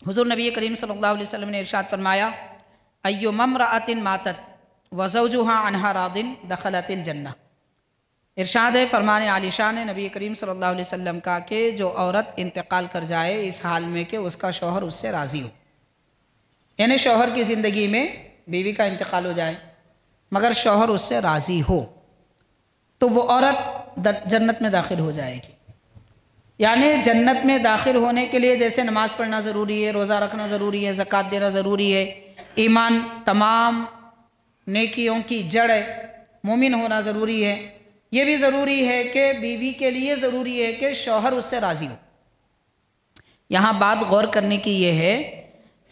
हुज़ूर नबी करीम सल्लल्लाहु अलैहि वसल्लम ने इरशाद फरमाया, अय्युम इम्रअतिन मातत व ज़ौजुहा अन्हा रादिन दखलतिल जन्नह। इरशाद है, फरमाने आलिशान है नबी करीम सल्लल्लाहु अलैहि वसल्लम का कि जो औरत इंतकाल कर जाए इस हाल में कि उसका शौहर उससे राज़ी हो, यानी शौहर की ज़िंदगी में बीवी का इंतकाल हो जाए मगर शौहर उससे राज़ी हो तो वो औरत जन्नत में दाखिल हो जाएगी। यानी जन्नत में दाखिल होने के लिए जैसे नमाज़ पढ़ना ज़रूरी है, रोज़ा रखना ज़रूरी है, ज़कात देना ज़रूरी है, ईमान तमाम नेकियों की जड़ है, मोमिन होना ज़रूरी है, ये भी ज़रूरी है कि बीवी के लिए ज़रूरी है कि शौहर उससे राज़ी हो। यहाँ बात गौर करने की ये है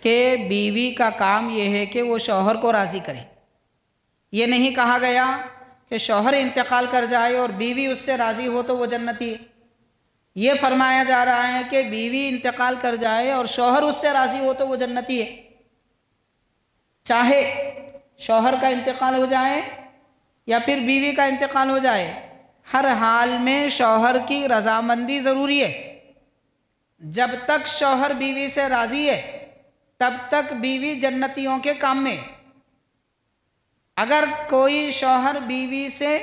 कि बीवी का काम ये है कि वो शौहर को राज़ी करे। ये नहीं कहा गया कि शौहर इंतकाल कर जाए और बीवी उससे राज़ी हो तो वो जन्नती है। ये फरमाया जा रहा है कि बीवी इंतकाल कर जाए और शौहर उससे राज़ी हो तो वो जन्नती है। चाहे शौहर का इंतकाल हो जाए या फिर बीवी का इंतकाल हो जाए, हर हाल में शौहर की रजामंदी ज़रूरी है। जब तक शौहर बीवी से राज़ी है तब तक बीवी जन्नतियों के काम में। अगर कोई शौहर बीवी से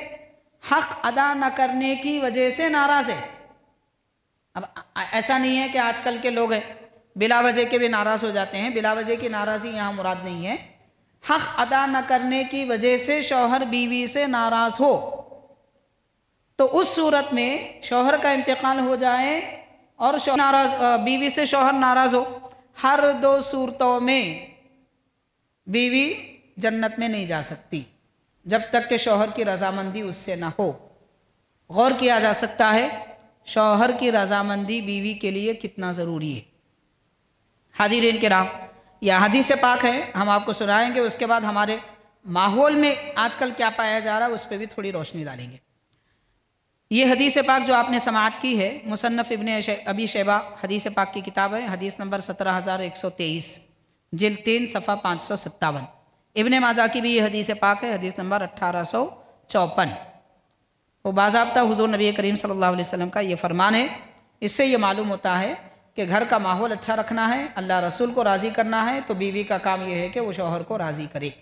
हक़ अदा न करने की वजह से नाराज़ है, अब ऐसा नहीं है कि आजकल के लोग हैं बिला वजह के भी नाराज़ हो जाते हैं, बिला वजह की नाराज़ी यहाँ मुराद नहीं है। हक़ अदा न करने की वजह से शौहर बीवी से नाराज़ हो तो उस सूरत में शौहर का इंतकाल हो जाए और बीवी से शौहर नाराज़ हो, हर दो सूरतों में बीवी जन्नत में नहीं जा सकती जब तक कि शौहर की रजामंदी उससे ना हो। गौर किया जा सकता है शौहर की रजामंदी बीवी के लिए कितना ज़रूरी है। हाज़रीन किराम, यह हदीस पाक है, हम आपको सुनाएंगे, उसके बाद हमारे माहौल में आजकल क्या पाया जा रहा है उस पर भी थोड़ी रोशनी डालेंगे। ये हदीस पाक जो आपने समाअत की है, मुसन्नफ़ इब्ने अबी शैबा हदीस पाक की किताब है, हदीस नंबर 17123, जिल्द 3 सफ़ा 557। इब्ने माजा की भी ये हदीस पाक है, हदीस नंबर 1854। वो बाज़ाब्ता हुज़ूर नबी करीम सल्लल्लाहु अलैहि वसल्लम का ये फरमान है। इससे ये मालूम होता है कि घर का माहौल अच्छा रखना है, अल्लाह रसूल को राज़ी करना है तो बीवी का काम ये है कि वो शौहर को राज़ी करे।